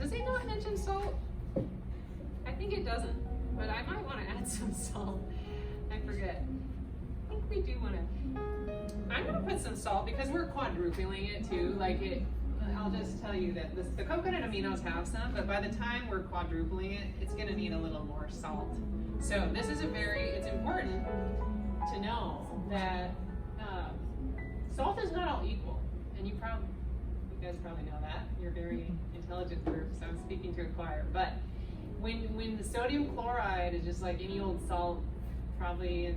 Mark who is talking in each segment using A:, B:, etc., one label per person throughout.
A: Does it not mention salt? I think it doesn't, but I might want to add some salt. I forget. I think we do want to. I'm going to put some salt because we're quadrupling it too. Like it, I'll just tell you that the coconut aminos have some, but by the time we're quadrupling it, it's going to need a little more salt. So this is it's important to know that salt is not all equal. And you guys probably know that. You're a very intelligent group, so I'm speaking to a choir. But when the sodium chloride is just like any old salt, probably in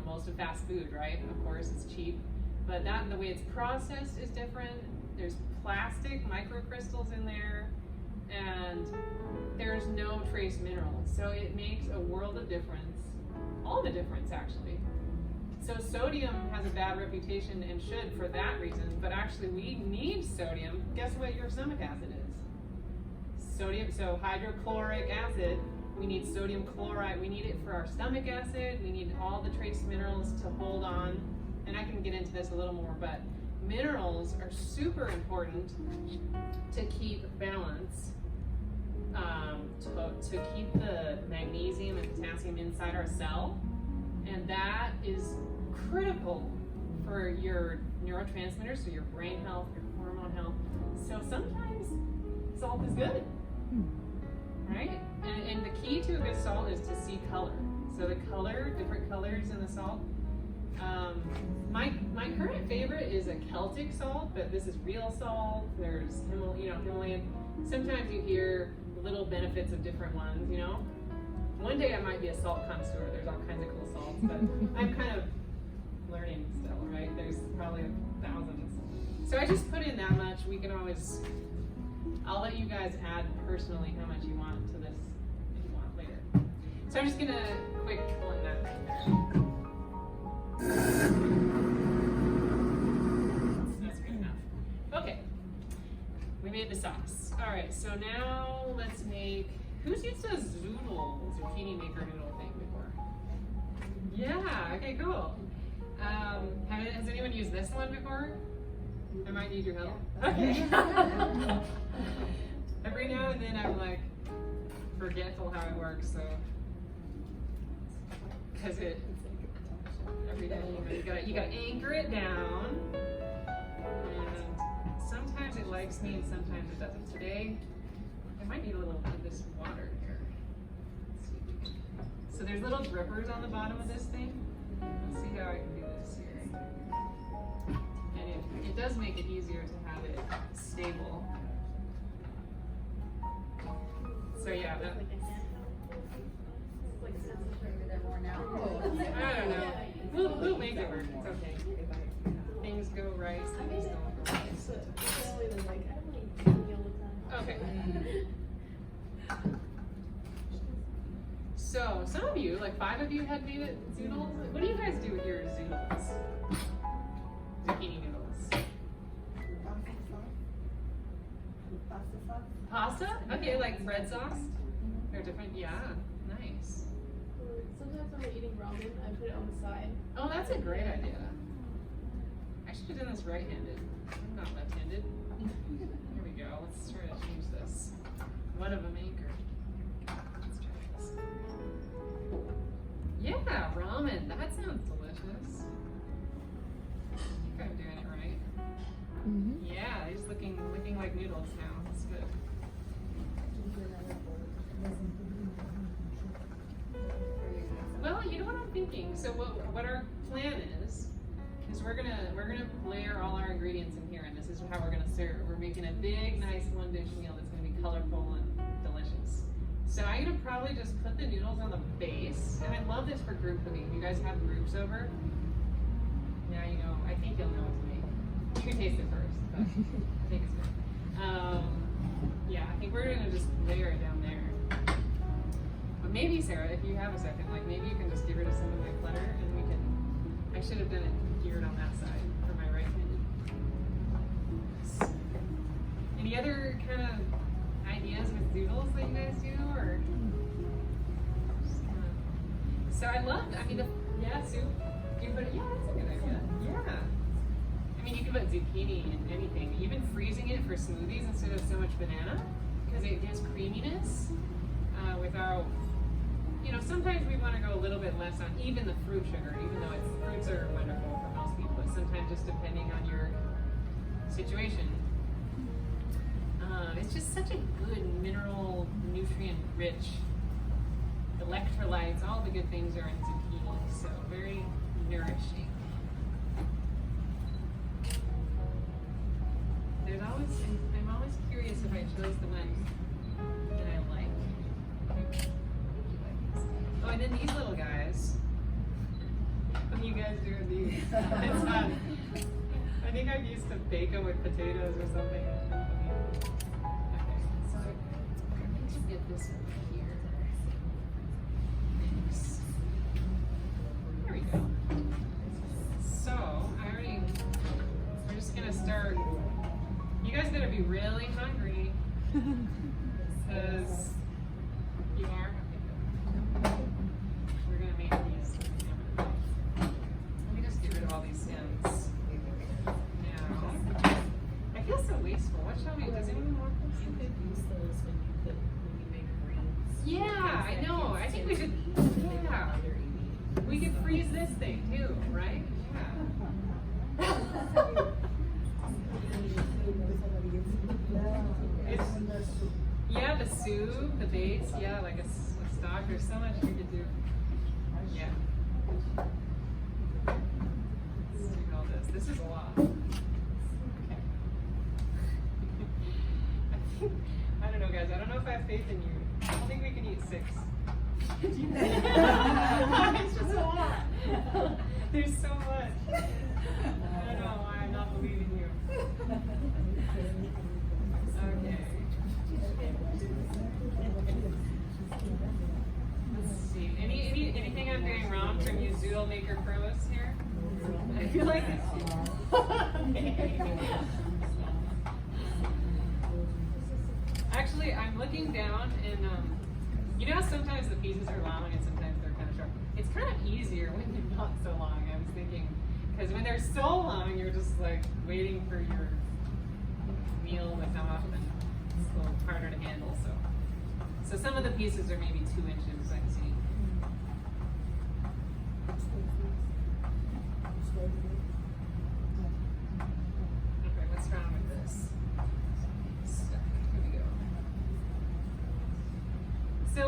A: most of fast food, right? Of course, it's cheap, but the way it's processed is different. There's plastic microcrystals in there, and there's no trace minerals. So it makes a world of difference. All the difference, actually. So sodium has a bad reputation and should for that reason, but actually we need sodium. Guess what your stomach acid is? Sodium, so hydrochloric acid, we need sodium chloride. We need it for our stomach acid. We need all the trace minerals to hold on. And I can get into this a little more, but minerals are super important to keep balance, to keep the magnesium and potassium inside our cell. And that is critical for your neurotransmitters, so your brain health, your hormone health. So sometimes salt is good, right? And the key to a good salt is to see color. So the color, different colors in the salt. My current favorite is a Celtic salt, but this is real salt. There's Himalayan. Sometimes you hear little benefits of different ones, One day I might be a salt connoisseur. There's all kinds of cool salts, but I'm kind of learning still, right? There's probably thousands. So I just put in that much. We can always, I'll let you guys add personally how much you want to this if you want later. So I'm just gonna quick blend that right there. That's good enough. Okay, we made the sauce. All right, so now let's make, who's used a Zoodle zucchini maker noodle thing before? Yeah, okay, cool. Has anyone used this one before? I might need your help. Okay. Every now and then I'm like forgetful how it works, so because every day you gotta anchor it down, and sometimes it likes me and sometimes it doesn't. Today I might need a little bit of this water here. Let's see. So there's little drippers on the bottom of this thing. Let's see how I can do this here. And it does make it easier to have it stable. So yeah, that. I don't know. We'll make it work. It's okay. Things go right. Things don't go right. Okay. So some of you, like 5 of you, had made it zoodles. What do you guys do with your zoodles? Zucchini noodles. Pasta? Okay, like red sauce? They're different? Yeah, nice.
B: Sometimes when I'm eating ramen, I put it on the side.
A: Oh, that's a great idea. I should have done this right-handed. I'm not left-handed. Here we go. Let's try to change this. What of a maker. Let's try this. Yeah, ramen. That sounds delicious. I think I'm doing it right.
C: Mm-hmm.
A: Yeah, it's looking like noodles now. That's good. Well, you know what I'm thinking. So what our plan is we're gonna layer all our ingredients in here, and this is how we're gonna serve. We're making a big, nice one-dish meal that's gonna be colorful and delicious. So I'm gonna probably just put the noodles on the base, and I love this for group cooking. You guys have groups over? Now you know. I think you'll know what to make. You can taste it first, but I think it's good. Yeah, I think we're gonna just layer it down there. But maybe, Sarah, if you have a second, like maybe you can just get rid of some of my clutter, and we can. I should have done it geared on that side for my right-handed. Any other kind of ideas with zoodles that you guys do, or? Just kind of... So I love. I mean, yeah, soup. You put it. Yeah, that's a good idea. Yeah. I mean, you can put zucchini in anything. Even freezing it for smoothies instead of so much banana. because it gives creaminess without, you know, sometimes we want to go a little bit less on even the fruit sugar, even though fruits are wonderful for most people, but sometimes just depending on your situation. It's just such a good mineral, nutrient-rich, electrolytes, all the good things are in zucchini, so very nourishing. I'm always curious if I chose the ones that I like. Oh, and then these little guys. What are you guys doing these? It's I think I used to bake them with potatoes or something. Okay, so I'm going to get this over here. Thanks. There we go. So, we're just going to start. You guys better be really hungry, because you are. We're gonna make these. Let me just get rid of all these ends. Now, I feel so wasteful. What shall we? Does anyone want this?
C: You could use those when you make greens.
A: Yeah, I know. I think we should. Yeah, we could freeze this thing too, right? Yeah. Yeah, the soup, the base, yeah, like a stock. There's so much we could do. Yeah. Let's do all this. This is a lot. Okay. I don't know, guys. I don't know if I have faith in you. I don't think we can eat 6. It's just a lot. There's so much. I don't know why I'm not believing you. Okay. Let's see. Anything I'm doing wrong from you Zoodle maker pros here? I feel like it's Actually, I'm looking down and you know how sometimes the pieces are long and sometimes they're kind of short. It's kind of easier when they're not so long. I was thinking, because when they're so long, you're just like waiting for your meal to come up, and it's a little harder to handle. So some of the pieces are maybe 2 inches. I see. Okay, what's wrong with this? Stuck. Here we go. So,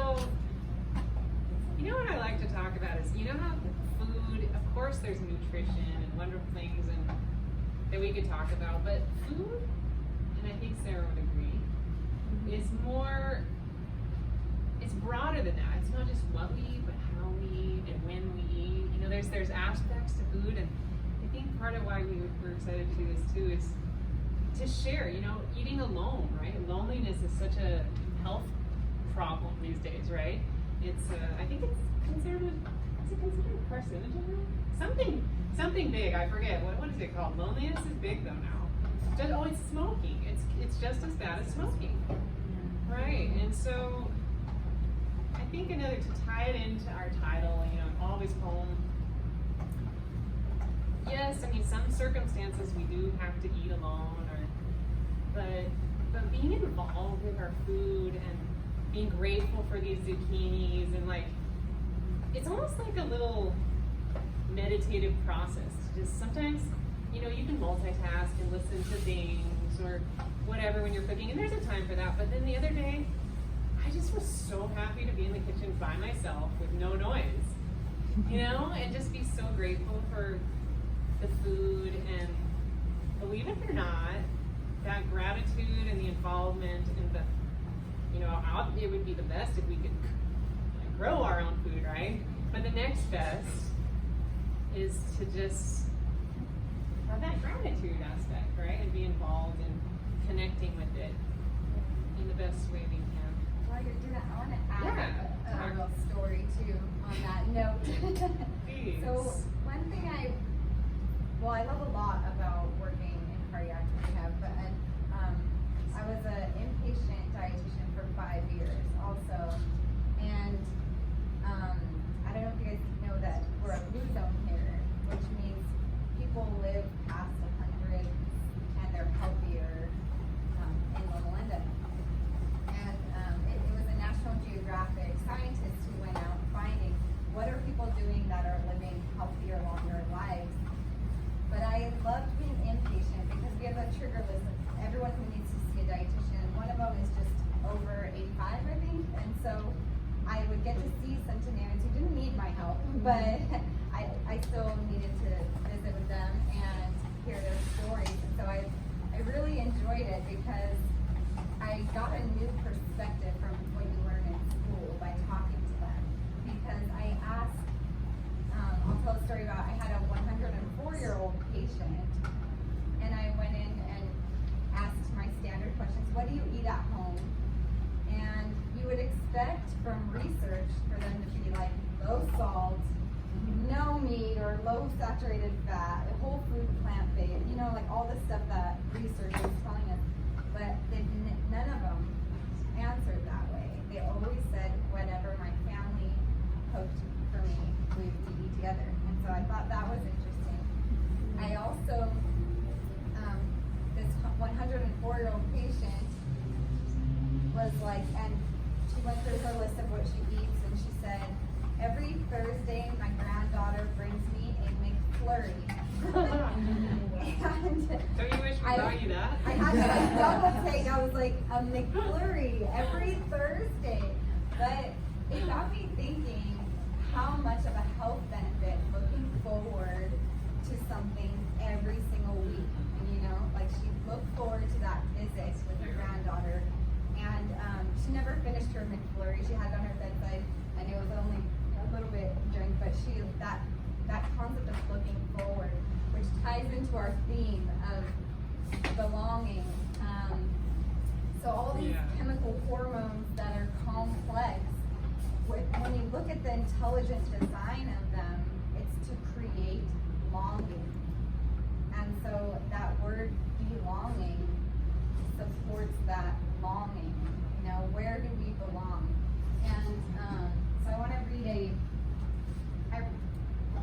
A: you know what I like to talk about is, you know how food, of course there's nutrition and wonderful things and that we could talk about, but food, and I think Sarah would agree, is more, it's broader than that. It's not just what we eat, but how we eat and when we eat. You know, there's aspects to food, and I think part of why we're excited to do this too is to share, you know, eating alone, right? Loneliness is such a health problem these days, right? It's, I think it's considered, is it considered a carcinogen? Something big, I forget. What is it called? Loneliness is big though now. It's smoking. It's just as bad as smoking. Right, and so I think another, to tie it into our title, you know, I'm always home. Yes, I mean, some circumstances we do have to eat alone, but being involved with our food and being grateful for these zucchinis and like, it's almost like a little meditative process. Just sometimes, you know, you can multitask and listen to things or whatever when you're cooking, and there's a time for that. But then the other day, I just was so happy to be in the kitchen by myself with no noise, you know, and just be so grateful for the food. And believe it or not, that gratitude and the involvement and the, you know, it would be the best if we could grow our own food, right? But the next best is to just have that gratitude aspect, right? And be involved in connecting with it in the best way we can.
D: While you're doing that, I want to add a
A: Yeah.
D: little story too on that note.
A: Please.
D: So one thing I love a lot about working in cardiac rehab, but I was an inpatient dietitian for 5 years also, and I don't know if you guys know that we're a blue zone here, which means people live past 100 and they're healthier in Loma Linda. trigger list of everyone who needs to see a dietitian. One of them is just over 85, I think, and so I would get to see centenarians who didn't need my help, but I still needed to visit with them and hear their stories. And so I really enjoyed it because I got a new perspective from what you learn in school by talking to them. Because I asked, I'll tell a story about, I had a 104-year-old patient, and I went in and asked my standard questions. What do you eat at home? And you would expect from research for them to be like low salt, no meat, or low saturated fat, whole food, plant-based, you know, like all the stuff that research is telling us. But none of them answered that way. They always said whatever my family cooked for me, we eat together. And so I thought that was interesting. I also, this 104-year-old patient was like, and she went through her list of what she eats, and she said, every Thursday my granddaughter brings me a McFlurry. And
A: Don't you wish we brought you that?
D: I had to like double take. I was like, a McFlurry every Thursday. But it got me thinking how much of a health benefit looking forward to something every single week. And you know, like she looked forward to that visit with her granddaughter. And she never finished her McFlurry. She had it on her bedside, and it was only a little bit drink, but that concept of looking forward, which ties into our theme of belonging. So all these chemical hormones that are complex, when you look at the intelligent design of them, it's to create longing. And so that word belonging supports that longing. You know, where do we belong? And so I want to read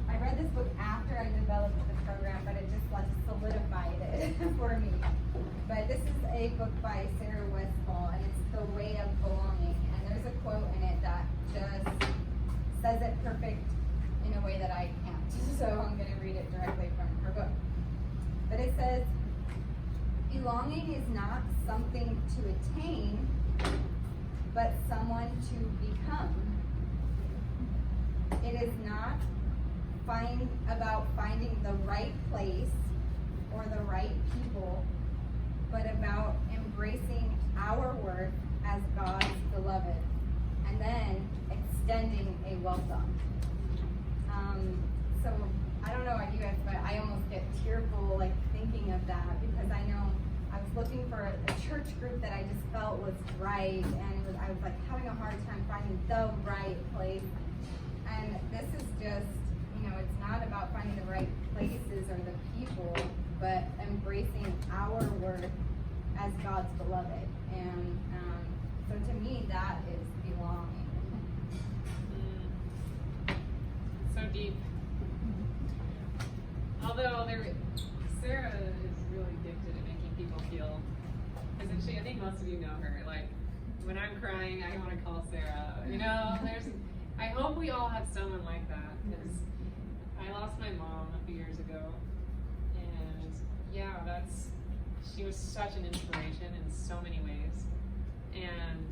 D: I read this book after I developed the program, but it just like solidified it for me. But this is a book by Sirour, and it's The Way of Belonging. And there's a quote in it that just says it perfect in a way that I can't. So I'm going to read it directly from her book. But it says, belonging is not something to attain, but someone to become. It is not about finding the right place or the right people, but about embracing our worth as God's beloved, and then extending a welcome. So I don't know about you guys, but I almost get tearful like thinking of that, because I know I was looking for a church group that I just felt was right, and I was like having a hard time finding the right place. And this is just, you know, it's not about finding the right places or the people, but embracing our worth as God's beloved. And so to me, that is belonging.
A: So deep. Although Sarah is really gifted at making people feel, isn't she? I think most of you know her. Like, when I'm crying, I want to call Sarah. You know, I hope we all have someone like that, because I lost my mom a few years ago, and yeah, she was such an inspiration in so many ways. And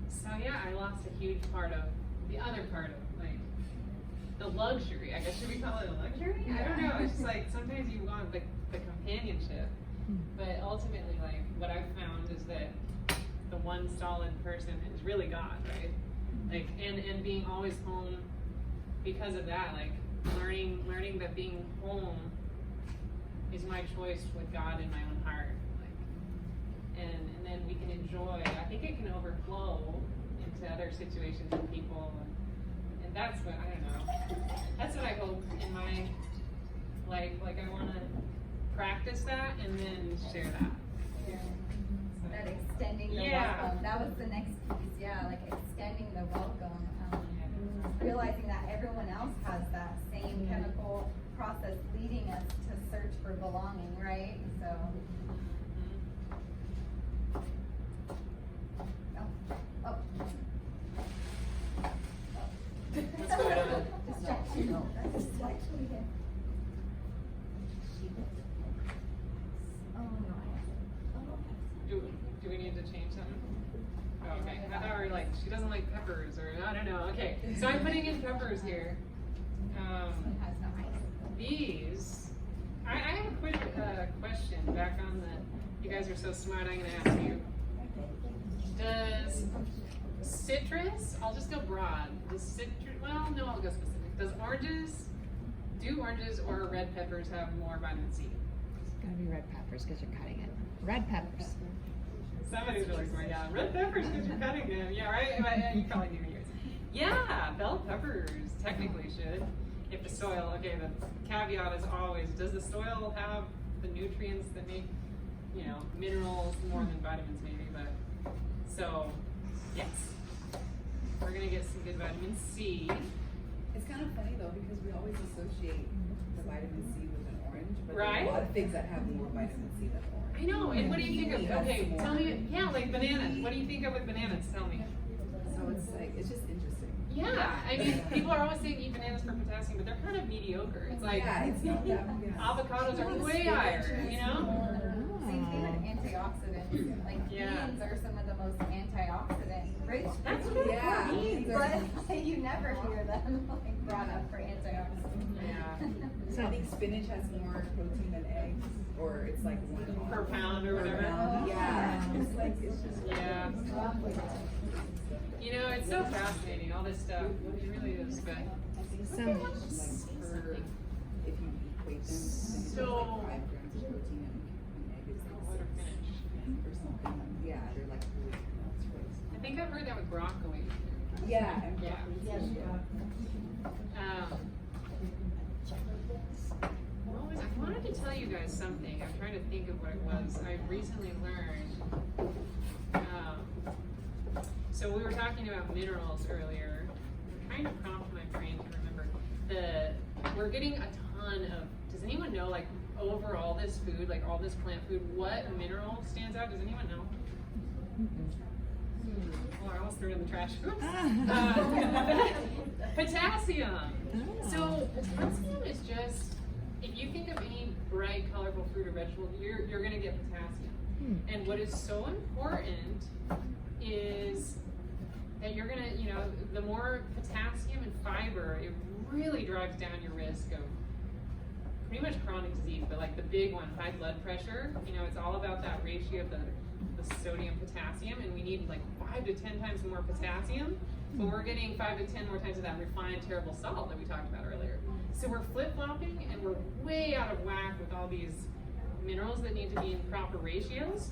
A: so yeah, I lost a huge part of the other part of like the luxury. I guess, should we call it a luxury? I don't know. It's just like sometimes you want the companionship, but ultimately, like what I've found is that the one solid person is really God, right? Like, and being always home because of that, like learning that being home is my choice with God in my own heart, like, and then we can enjoy. I think it can overflow into other situations and people, and that's what, I don't know. That's what I hope in my life. Like, I want to practice that and then share that.
D: Yeah. So that extending the welcome. That was the next piece. Yeah, like extending the welcome. Realizing that everyone else has that same chemical process leading us to search for belonging, right? So. Oh.
A: What's going on?
D: Distraction. No, that's distraction again.
A: something? Oh, okay. I thought we were like, she doesn't like peppers, or I don't know. Okay, so I'm putting in peppers here.
D: It has no ice.
A: These, I have a quick question back on the, you guys are so smart, I'm gonna ask you. Does citrus, I'll just go broad, does citrus, well, no, I'll go specific. Do oranges or red peppers have more vitamin C?
E: It's gotta be red peppers because you're cutting it. Red peppers.
A: Somebody's really smart, yeah. Red peppers because you're cutting them, yeah, right? You probably knew yours. Yeah, bell peppers technically should. If the soil, okay, the caveat is always, does the soil have the nutrients that make, you know, minerals more than vitamins maybe, but, so, yes. We're gonna get some good vitamin C.
C: It's kind of funny though, because we always associate the vitamin C with an orange, but
A: Right?
C: there's a lot of things that have more vitamin C than orange.
A: I know, and what do you think of,
C: Kiwi has
A: okay,
C: more.
A: tell me, yeah, like bananas. What do you think of with bananas? Tell me.
C: So it's like, it's just interesting.
A: Yeah, I mean, people are always saying eat bananas for potassium, but they're kind of mediocre. It's like,
C: Yeah, it's not that, yeah.
A: avocados are way higher, you know?
D: Same thing with antioxidants. Like
A: Yeah.
D: beans are some of the most antioxidant rich.
A: That's
D: foods.
A: what
C: Yeah.
D: Beans, but you never hear them like brought up for antioxidants.
A: Yeah.
C: I think spinach has more protein than eggs, or it's like one
A: Per pound or
C: per
A: whatever.
C: pound. Yeah, it's like, it's just.
A: Yeah. You know, it's so fascinating, all this stuff. It really is, but.
E: So,
C: Like per, if you equate them, then it's
A: So-
C: like 5 grams of protein and egg is like
A: Let her
C: 6
A: finish.
C: or something. Yeah, they're like really pronounced.
A: I think I've heard that with broccoli.
C: Yeah, and
A: Yeah.
C: broccoli too,
A: What was, I wanted to tell you guys something. I'm trying to think of what it was. I recently learned. So we were talking about minerals earlier. I'm trying to prompt my brain to remember. We're getting a ton of. Does anyone know, like, over all this food, like all this plant food, what mineral stands out? Does anyone know? Oh, I almost threw it in the trash. Oops. Potassium. So potassium is just, if you think of any bright, colorful fruit or vegetable, you're gonna get potassium. And what is so important is that you're gonna, you know, the more potassium and fiber, it really drives down your risk of pretty much chronic disease, but like the big one, high blood pressure, you know, it's all about that ratio of the sodium potassium, and we need like 5 to 10 times more potassium, but we're getting 5 to 10 more times of that refined terrible salt that we talked about earlier. So we're flip-flopping and we're way out of whack with all these minerals that need to be in proper ratios.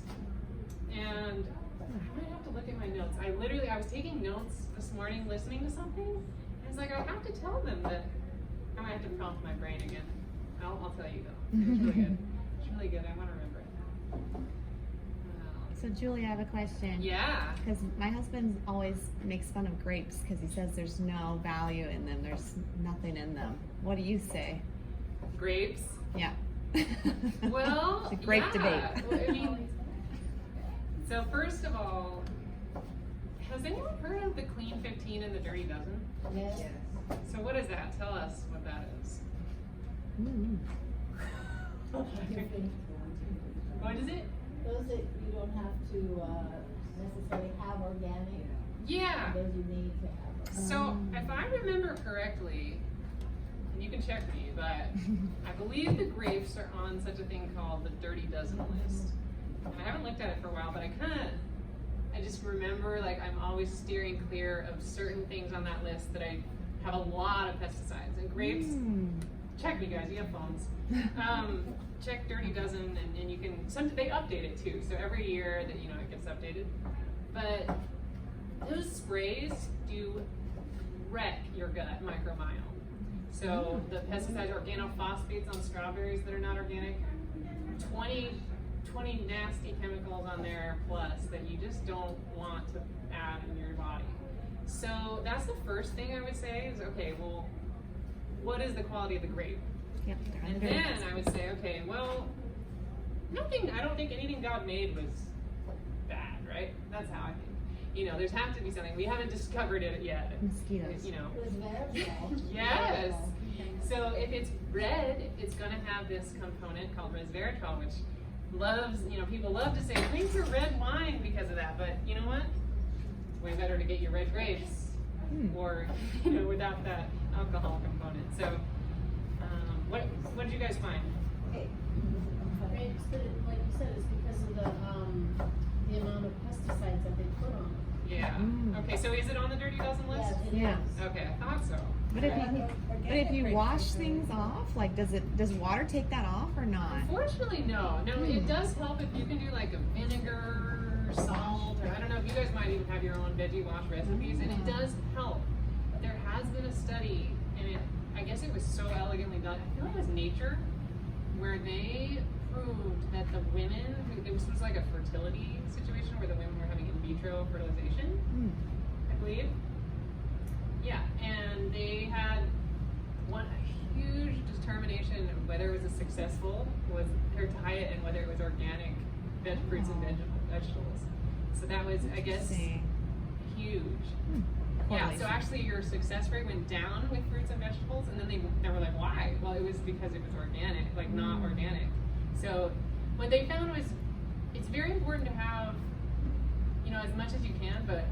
A: And I might have to look at my notes. I was taking notes this morning listening to something, and it's like, I have to tell them that I might have to prompt my brain again. I'll tell you though. It's really good. It's really good. I want to remember it.
E: so Julie, I have a question.
A: Yeah.
E: Because my husband always makes fun of grapes because he says there's no value in them. There's nothing in them. What do you say?
A: Grapes.
E: Yeah.
A: Well,
E: It's a great
A: yeah.
E: debate.
A: Well, I mean, so first of all, has anyone heard of the Clean 15 and the Dirty Dozen?
B: Yes.
C: Yes.
A: So what is that? Tell us what that is.
E: Mm.
A: What is it?
B: Those that you don't have to necessarily have organic,
A: Yeah.
B: those you need to have.
A: So if I remember correctly, and you can check me, but I believe the grapes are on such a thing called the Dirty Dozen list. And I haven't looked at it for a while, but I just remember like I'm always steering clear of certain things on that list that I have a lot of pesticides. And grapes, check me guys, you have phones. Check Dirty Dozen and you can, they update it too. So every year that, you know, it gets updated. But those sprays do wreck your gut microbiome. So the pesticides, organophosphates on strawberries that are not organic, 20 nasty chemicals on there plus that you just don't want to add in your body. So that's the first thing I would say is, okay, well, what is the quality of the grape?
E: Yep.
A: And then I would say, okay, well, I don't think anything God made was bad, right? That's how I think. You know, there's have to be something. We haven't discovered it yet.
E: Mosquitoes.
A: You know.
B: Resveratrol.
A: Yes. So if it's red, it's going to have this component called resveratrol, which loves, people love to say drink your red wine because of that, but you know what? Way better to get your red grapes or, without that alcohol component. So, what did you guys find?
B: Okay. Grapes, but like you said, it's because of the amount of pesticides that they put on them.
A: Yeah. Okay, so is it on the Dirty Dozen list?
B: Yes, it
E: Yeah.
B: is.
A: Okay, I thought so.
E: But if you wash things off, like does water take that off or not?
A: Unfortunately, no. No, it does help if you can do like a vinegar, salt, or I don't know if you guys might even have your own veggie wash recipes, and it does help. But there has been a study, and I guess it was so elegantly done. I feel like it was Nature, where they proved that the women, this was like a fertility situation where the women were having in vitro fertilization, I believe. Yeah, and they had a huge determination of whether it was successful was their diet and whether it was organic fruits and vegetables. So that was, I guess, huge. Yeah, so actually your success rate went down with fruits and vegetables, and then they were like, why? Well, it was because it was organic, like not organic. So what they found was it's very important to have, as much as you can, but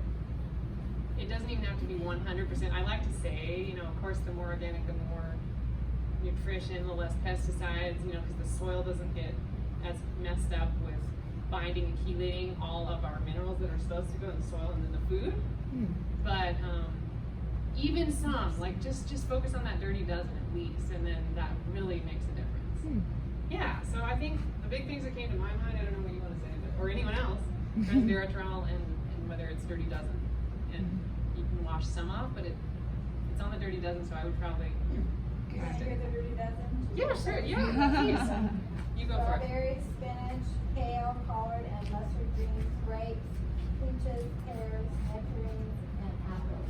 A: it doesn't even have to be 100%. I like to say, of course, the more organic, the more nutrition, the less pesticides, because the soil doesn't get as messed up with binding and chelating all of our minerals that are supposed to go in the soil and in the food. But even some, like just focus on that Dirty Dozen at least, and then that really makes a difference. Yeah, so I think the big things that came to my mind, I don't know what you want to say, or anyone else, resveratrol and whether it's Dirty Dozen. And you can wash some off, but it's on the Dirty Dozen, so I would probably
D: Can I hear the Dirty Dozen?
A: Yeah, sure, yeah, please. You go for it.
D: Strawberries, spinach, kale, collard, and mustard greens, grapes, peaches, pears, nectarines, and apples.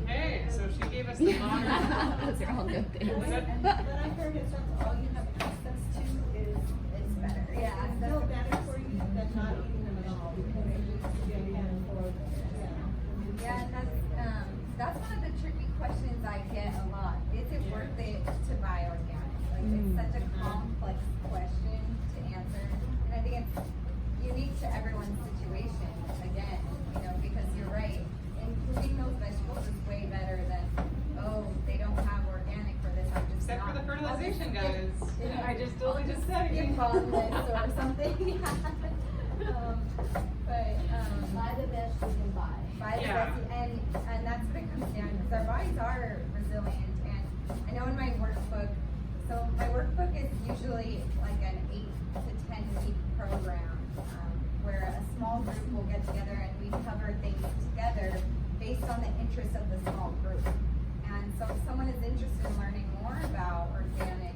A: Okay, so she gave us the modern.
E: Those are all good things.
D: But I heard it's all you have access to is better. Yeah,
B: It's still better for you than not eating them at all, because you can't afford them.
D: Yeah, and that's one of the tricky questions I get a lot. Is it worth it to buy organic? Like it's such a complex question to answer, and I think it's unique to everyone's situation. Again, because you're right, including those vegetables is way better than they don't have organic for this. I'm just
A: Except for the fertilization, guys. I just totally just said it.
D: Give on this or something.
B: Buy the best you can buy.
D: Buy the
A: Yeah.
D: best, and that's what it comes down to, because our bodies are resilient. And I know in my workbook, so my workbook is usually like an 8 to 10 week program, where a small group will get together and we cover things together based on the interest of the small group. And so if someone is interested in learning more about organic,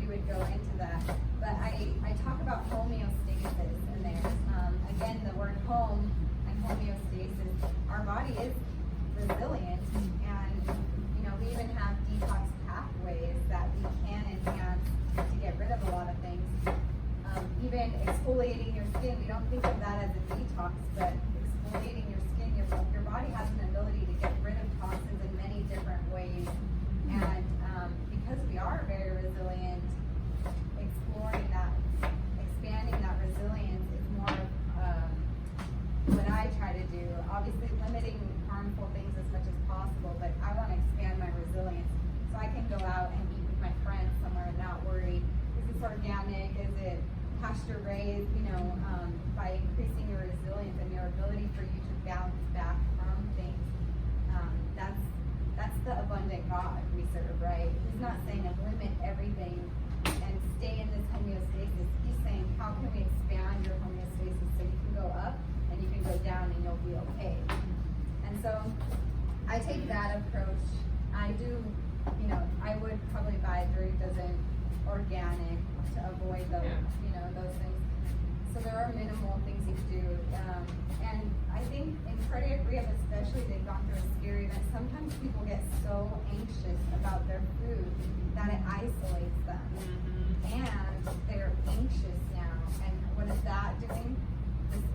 D: we would go into that. But I talk about homeostasis in there. Again, the word home and homeostasis, our body is resilient, and we even have detox pathways that we can enhance to get rid of a lot of things. Even exfoliating your skin, we don't think of that as a detox, but exfoliating your skin, your body has an ability to get rid of toxins in many different ways. And because we are very resilient, exploring that, expanding that resilience is more of what I try to do. Obviously limiting harmful things as much as possible, but I want to expand my resilience so I can go out and eat with my friends somewhere and not worry, is this organic, is it pasture raised, by increasing your resilience and your ability for you to bounce back from things. That's the abundant God we serve, right? He's not saying limit everything and stay in this homeostasis. He's saying, how can we expand your homeostasis so you can go up and you can go down and you'll be okay. And so I take that approach. I do, I would probably buy Dirty Dozen organic to avoid those, those things. So there are minimal things you can do. And I think in cardiac rehab especially, they've gone through a scary event. Sometimes people get so anxious about their food that it isolates them. And they're anxious now. And what is that doing?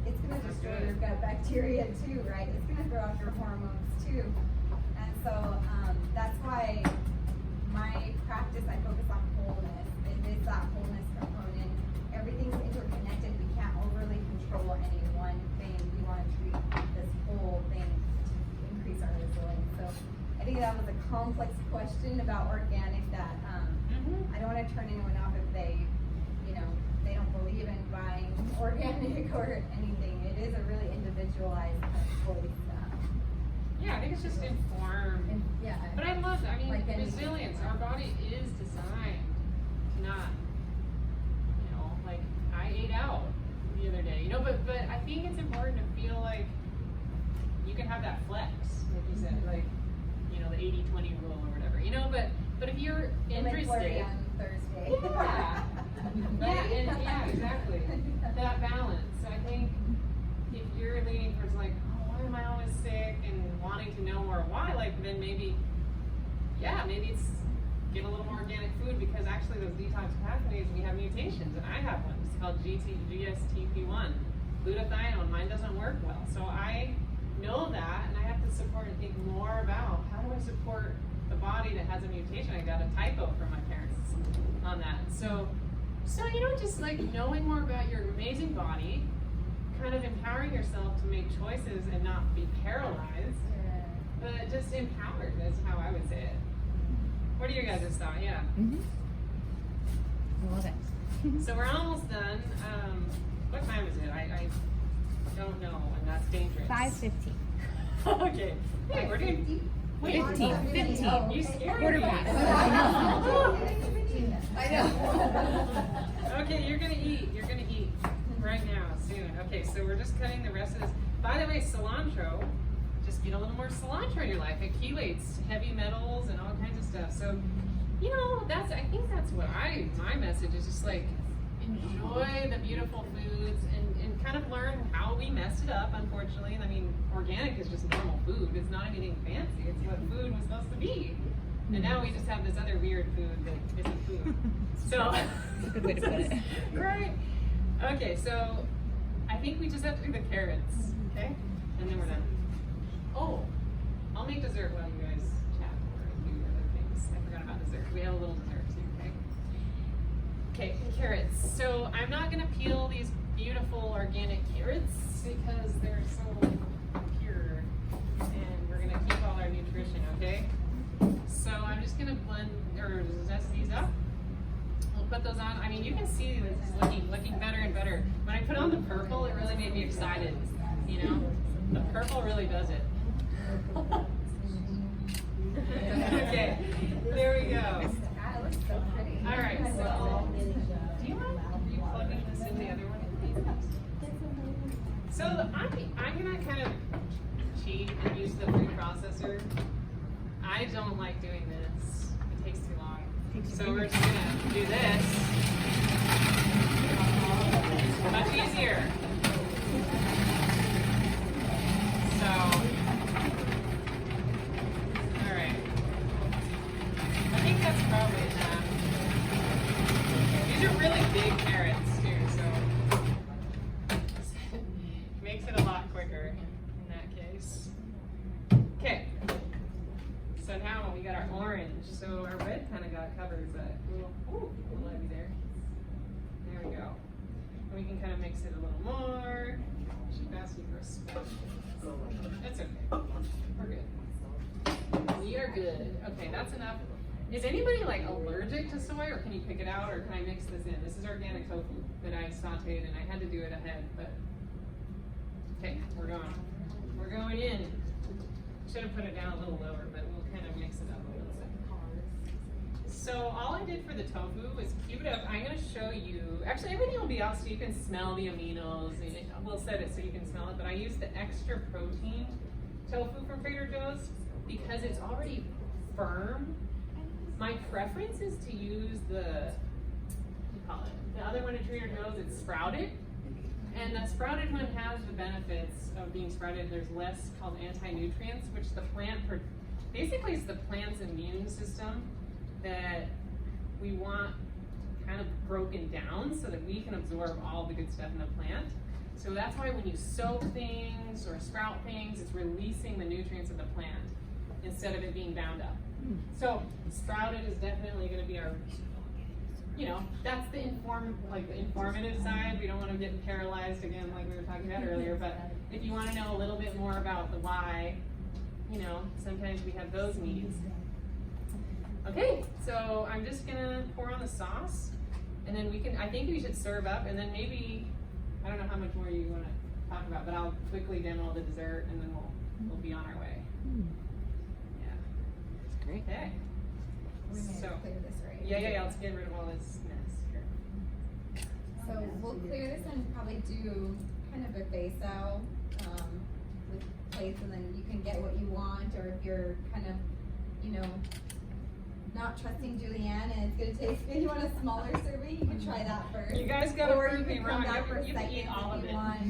D: It's going to destroy your gut bacteria too, right? It's going to throw off your hormones too. And so that's why my practice, I focus on wholeness. It is that wholeness component. everything's interconnected. We can't overly control any one thing. We want to treat this whole thing to increase our resilience. So I think that was a complex question about organic that I don't want to turn anyone off if they, you know, they don't believe in buying organic or anything. It is a really individualized kind of choice.
A: Yeah, I think it's just informed.
D: And yeah,
A: But I love, I mean,
D: Like anything.
A: resilience. Our body is designed to not, you know, like I ate out the other day, you know, but I think it's important to feel like you can have that flex, like you said, like, you know, the 80-20 rule or whatever, you know, but if you're interested.
D: on Thursday.
A: Yeah. Yeah, exactly. That balance. I think if you're leaning towards like, oh, why am I always sick and wanting to know more why, like then maybe it's get a little more organic food because actually those detox pathways, we have mutations and I have one. It's called GSTP1. Glutathione, mine doesn't work well. So I know that and I have to support and think more about how do I support the body that has a mutation. I got a typo from my parents on that. So you know, just like knowing more about your amazing body, kind of empowering yourself to make choices and not be paralyzed, but just empowered is how I would say it. What are your guys' thoughts? Yeah.
E: Love it.
A: So we're almost done. What time is it? I don't know, and that's dangerous.
E: 5:15.
A: Okay. Hey, we're doing. Wait,
E: 15.
A: You scared
E: Quarter
A: me.
E: past.
C: I know.
A: Okay, you're gonna eat. You're gonna eat right now, soon. Okay, so we're just cutting the rest of this. By the way, cilantro, just get a little more cilantro in your life. It chelates heavy metals and all kinds of stuff. So, you know, I think that's what my message is just like, enjoy the beautiful foods and kind of learn how we messed it up, unfortunately. I mean, organic is just normal food. It's not anything fancy. It's what food was supposed to be. And now we just have this other weird food that isn't food. So
E: That's a good way to put it.
A: Right. Okay, so I think we just have to do the carrots, okay? And then we're done. Oh, I'll make dessert while you guys chat or do other things. I forgot about dessert. We have a little dessert too, okay? Okay, carrots. So I'm not gonna peel these beautiful organic carrots because they're so pure and we're gonna keep all our nutrition, okay? So I'm just gonna blend or zest these up. We'll put those on. I mean, you can see this is looking better and better. When I put on the purple, it really made me excited, you know? The purple really does it. Okay, there we go.
D: God, it looks so pretty.
A: All right, so do you mind plugging this in the other one? So I'm gonna kind of cheat and use the food processor. I don't like doing this. It takes too long. So we're just gonna do this. It's much easier. So, all right. I think that's probably enough. These are really big carrots too, so makes it a lot quicker in that case. Okay. So now we got our orange. So our red kind of got covered, but we'll let you there. There we go. And we can kind of mix it a little more. I should ask you for a spoon. That's okay. We're good. We are good. Okay, that's enough. Is anybody like allergic to soy, or can you pick it out, or can I mix this in? This is organic tofu that I sauteed, and I had to do it ahead, but okay, we're going. We're going in. Should have put it down a little lower, but we'll kind of mix it up a little bit. So all I did for the tofu was cube it up. I'm going to show you, actually everything will be out so you can smell the aminos. We'll set it so you can smell it, but I used the extra protein tofu from Trader Joe's because it's already firm. My preference is to use the other one at Trader Joe's. It's sprouted. And the sprouted one has the benefits of being sprouted. There's less called anti-nutrients, which the plant, basically it's the plant's immune system that we want kind of broken down so that we can absorb all the good stuff in the plant. So that's why when you soak things or sprout things, it's releasing the nutrients of the plant instead of it being bound up. So sprouted is definitely going to be our you know, that's the informative side. We don't want to get paralyzed again like we were talking about earlier, but if you want to know a little bit more about the why, you know, sometimes we have those needs. Okay, so I'm just gonna pour on the sauce, and then I think we should serve up, and then maybe, I don't know how much more you want to talk about, but I'll quickly demo the dessert, and then we'll be on our way. Yeah.
E: That's great.
A: Okay.
D: We need to
A: So,
D: clear this, right?
A: yeah, let's get rid of all this mess here.
D: So we'll clear this and probably do kind of a face out with plates, and then you can get what you want, or if you're kind of, you know, not trusting Julianne and it's gonna taste good, you want a smaller serving, you can try that first.
A: You guys gotta
D: Or
A: prove
D: you
A: me
D: can
A: wrong.
D: come back for a
A: You can
D: second
A: eat all
D: if
A: of
D: you
A: it.
D: want.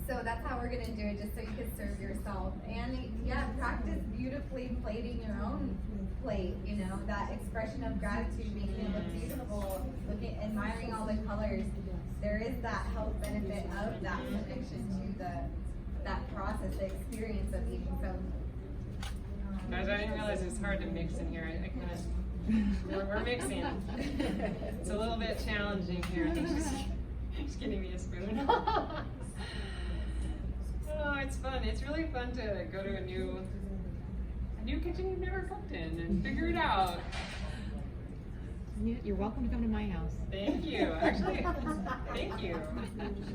D: So that's how we're gonna do it, just so you can serve yourself. And yeah, practice beautifully plating your own plate, you know, that expression of gratitude, making it look beautiful, admiring all the colors. There is that health benefit of that connection to that process, the experience of eating. So
A: Guys, I didn't realize it's hard to mix in here. I kind of, we're mixing. It's a little bit challenging here. I think she's giving me a spoon. Oh, it's fun. It's really fun to go to a new kitchen you've never cooked in and figure it out.
E: You're welcome to come to my house.
A: Thank you. Actually, thank you.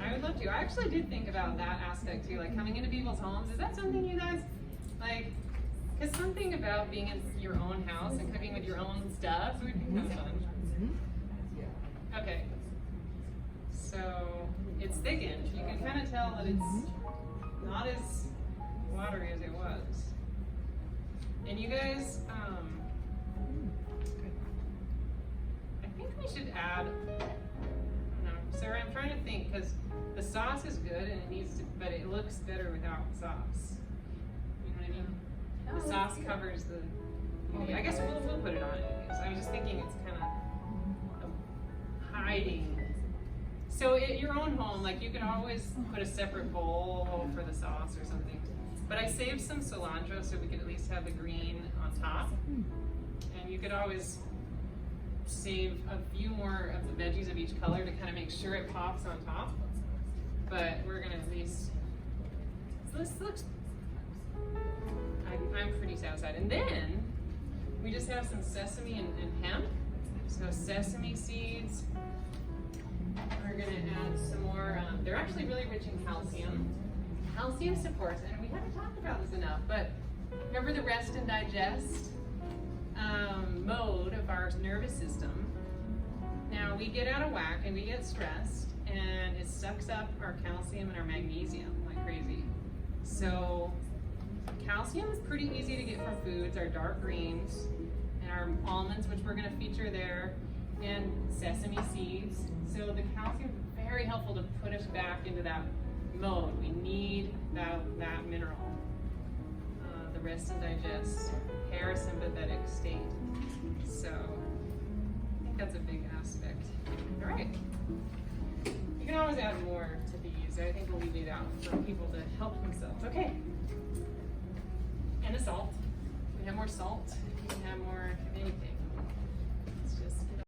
A: I would love to. I actually did think about that aspect too, like coming into people's homes. Is that something you guys like? Because something about being in your own house and cooking with your own stuff would be kind of fun. Okay. So it's thickened. You can kind of tell that it's not as watery as it was. And you guys, I think we should add, I don't know, Sarah, I'm trying to think, because the sauce is good and it needs to, but it looks better without sauce. You know what I mean? The sauce covers the, I guess we'll put it on anyways. I was just thinking it's kind of hiding. So at your own home, like you could always put a separate bowl for the sauce or something. But I saved some cilantro so we could at least have the green on top. And you could always save a few more of the veggies of each color to kind of make sure it pops on top. But we're gonna at least, so this looks, I'm pretty satisfied. And then we just have some sesame and hemp. So sesame seeds. We're gonna add some more, they're actually really rich in calcium. Calcium supports, and we haven't talked about this enough, but remember the rest and digest mode of our nervous system. Now we get out of whack and we get stressed, and it sucks up our calcium and our magnesium like crazy. So calcium is pretty easy to get from foods, our dark greens, and our almonds, which we're gonna feature there, and sesame seeds. So the calcium is very helpful to put us back into that mode. We need that mineral. The rest and digest, parasympathetic state. So I think that's a big aspect. All right. You can always add more to these. I think we'll leave it out for people to help themselves. Okay. And the salt. We have more salt. We have more anything.